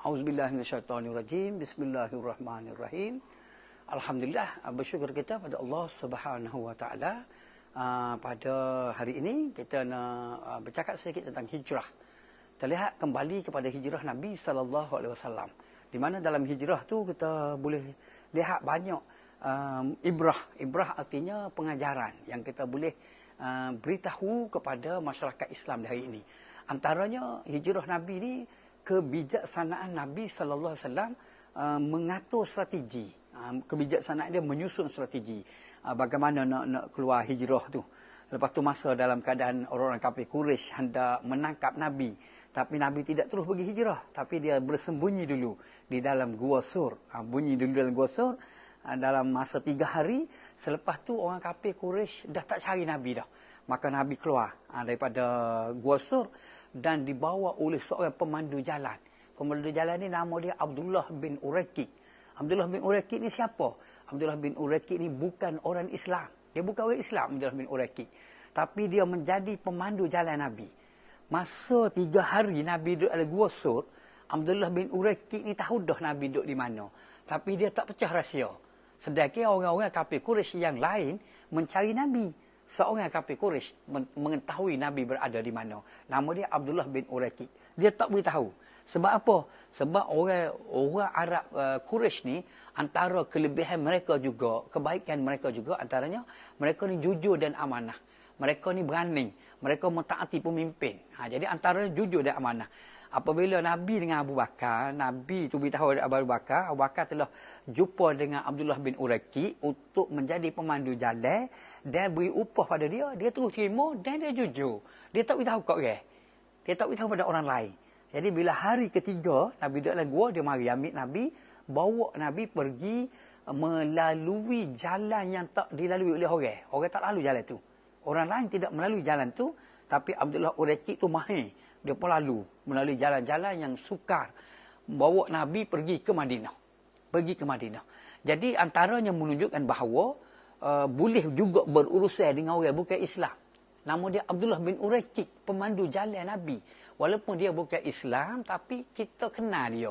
Auzubillahi minasyaitonirrajim. Bismillahirrahmanirrahim. Alhamdulillah, bersyukur kita pada Allah Subhanahu wa taala. Pada hari ini kita nak bercakap sedikit tentang hijrah. Terlihat kembali kepada hijrah Nabi sallallahu alaihi wasallam. Di mana dalam hijrah tu kita boleh lihat banyak ibrah. Ibrah artinya pengajaran yang kita boleh beritahu kepada masyarakat Islam di hari ini. Antaranya hijrah Nabi ni, kebijaksanaan Nabi sallallahu alaihi wasallam mengatur strategi. Kebijaksanaan dia menyusun strategi bagaimana nak keluar hijrah tu. Lepas tu masa dalam keadaan orang-orang kafir Quraisy hendak menangkap Nabi, tapi Nabi tidak terus pergi hijrah, tapi dia bersembunyi dulu di dalam Gua Sur. Bunyi dulu dalam Gua Sur dalam masa 3 hari. Selepas tu orang kafir Quraisy dah tak cari Nabi dah. Maka Nabi keluar daripada Gua Sur dan dibawa oleh seorang pemandu jalan. Pemandu jalan ni nama dia Abdullah bin Uraiqit. Abdullah bin Uraiqit ni siapa? Abdullah bin Uraiqit ni bukan orang Islam. Dia bukan orang Islam, Abdullah bin Uraiqit. Tapi dia menjadi pemandu jalan Nabi. Masa 3 hari Nabi duduk dalam Gua Sur, Abdullah bin Uraiqit ni tahu dah Nabi duduk di mana. Tapi dia tak pecah rahsia. Sedangkan orang-orang kafir Quraisy yang lain mencari Nabi. Seorang kafir Quraisy mengetahui Nabi berada di mana. Nama dia Abdullah bin Uraiqit. Dia tak beritahu. Sebab apa? Sebab orang Arab Quraisy ni, antara kelebihan mereka juga, kebaikan mereka juga antaranya, mereka ni jujur dan amanah. Mereka ni berani. Mereka mentaati pemimpin. Jadi antaranya jujur dan amanah. Apabila Nabi dengan Abu Bakar, Nabi tu beritahu Abu Bakar telah jumpa dengan Abdullah bin Uraiqit untuk menjadi pemandu jalan dan beri upah pada dia, dia terus terima dan dia jujur. Dia tak beritahu kat orang. Dia tak beritahu pada orang lain. Jadi bila hari ketiga, Nabi duduk dalam gua, dia mari ambil Nabi, bawa Nabi pergi melalui jalan yang tak dilalui oleh orang. Orang tak lalu jalan tu. Orang lain tidak melalui jalan tu, tapi Abdullah Uraiqit tu mahir. Dia pun lalu melalui jalan-jalan yang sukar. Bawa Nabi pergi ke Madinah. Pergi ke Madinah. Jadi antaranya menunjukkan bahawa boleh juga berurusan dengan orang bukan Islam. Nama dia Abdullah bin Uraiqit, pemandu jalan Nabi. Walaupun dia bukan Islam, tapi kita kenal dia.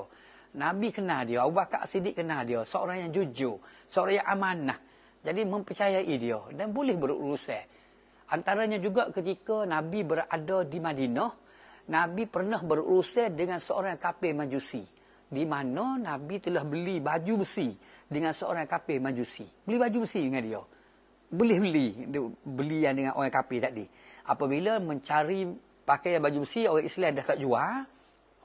Nabi kenal dia, Abu Bakar Siddiq kenal dia. Seorang yang jujur, seorang yang amanah. Jadi mempercayai dia dan boleh berurusan. Antaranya juga ketika Nabi berada di Madinah, Nabi pernah berurusan dengan seorang kafir Majusi. Di mana Nabi telah beli baju besi dengan seorang kafir Majusi. Beli baju besi dengan dia. Boleh beli yang dengan orang kafir tadi. Apabila mencari pakaian baju besi, orang Islam dah tak jual,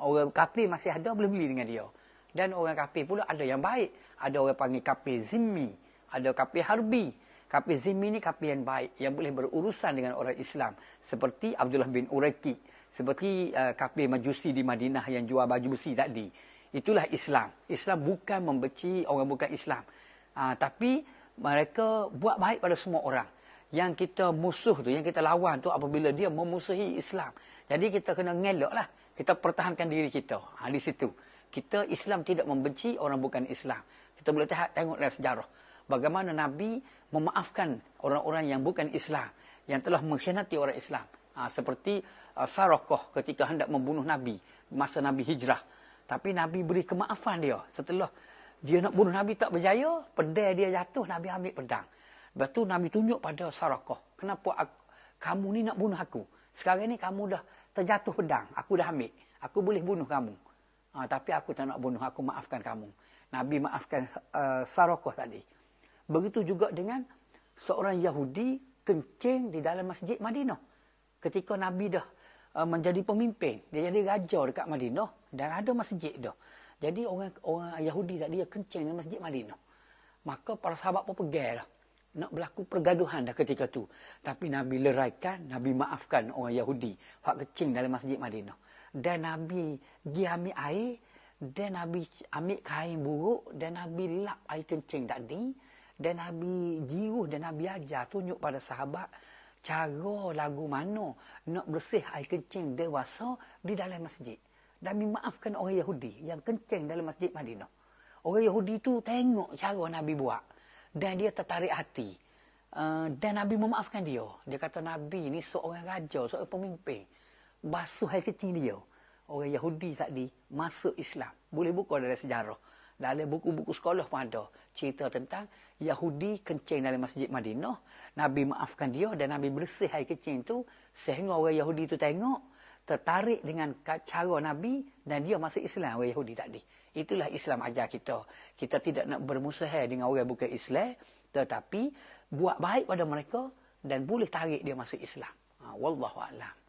orang kafir masih ada, boleh beli dengan dia. Dan orang kafir pula ada yang baik. Ada orang panggil kafir zimmi, ada kafir harbi. Kafir zimmi ni kafir yang baik, yang boleh berurusan dengan orang Islam. Seperti Abdullah bin Uraiqit. Seperti kafir Majusi di Madinah yang jual baju besi tadi. Itulah Islam. Islam bukan membenci orang bukan Islam. Tapi mereka buat baik pada semua orang. Yang kita musuh tu, yang kita lawan tu apabila dia memusuhi Islam. Jadi kita kena ngelak lah. Kita pertahankan diri kita. Di situ. Kita Islam tidak membenci orang bukan Islam. Kita boleh tengok dalam sejarah. Bagaimana Nabi memaafkan orang-orang yang bukan Islam. Yang telah mengkhianati orang Islam. Seperti Sarakah ketika hendak membunuh Nabi. Masa Nabi hijrah. Tapi Nabi beri kemaafan dia. Setelah dia nak bunuh Nabi tak berjaya, pedang dia jatuh, Nabi ambil pedang. Lepas tu Nabi tunjuk pada Sarakah. Kenapa kamu ni nak bunuh aku? Sekarang ni kamu dah terjatuh pedang. Aku dah ambil. Aku boleh bunuh kamu. Tapi aku tak nak bunuh. Aku maafkan kamu. Nabi maafkan Sarakah tadi. Begitu juga dengan seorang Yahudi kencing di dalam masjid Madinah. Ketika Nabi dah menjadi pemimpin. Dia jadi raja dekat Madinah. Dan ada masjid dah. Jadi orang Yahudi tadi dia kencing di masjid Madinah. Maka para sahabat pun pegang dah. Nak berlaku pergaduhan dah ketika tu. Tapi Nabi leraikan, Nabi maafkan orang Yahudi hak kencing dalam masjid Madinah. Dan Nabi pergi ambil air, dan Nabi ambil kain buruk, dan Nabi lap air kencing tadi, dan Nabi jiruh dan Nabi ajar tunjuk pada sahabat cara lagu mana nak bersih air kencing dewasa di dalam masjid. Dan maafkan orang Yahudi yang kencing dalam masjid Madinah. Orang Yahudi tu tengok cara Nabi buat. Dan dia tertarik hati. Dan Nabi memaafkan dia. Dia kata Nabi ni seorang raja, seorang pemimpin. Basuh air kencing dia. orang Yahudi tadi masuk Islam. Boleh buka dalam sejarah. Dalam buku-buku sekolah pun ada cerita tentang Yahudi kencing dalam Masjid Madinah. Nabi maafkan dia dan Nabi bersih air kencing tu. Sehingga orang Yahudi tu tengok, tertarik dengan cara Nabi dan dia masuk Islam, orang Yahudi tadi. Itulah Islam ajar kita. Kita tidak nak bermusuhan dengan orang bukan Islam, tetapi buat baik pada mereka dan boleh tarik dia masuk Islam. Wallahu a'lam.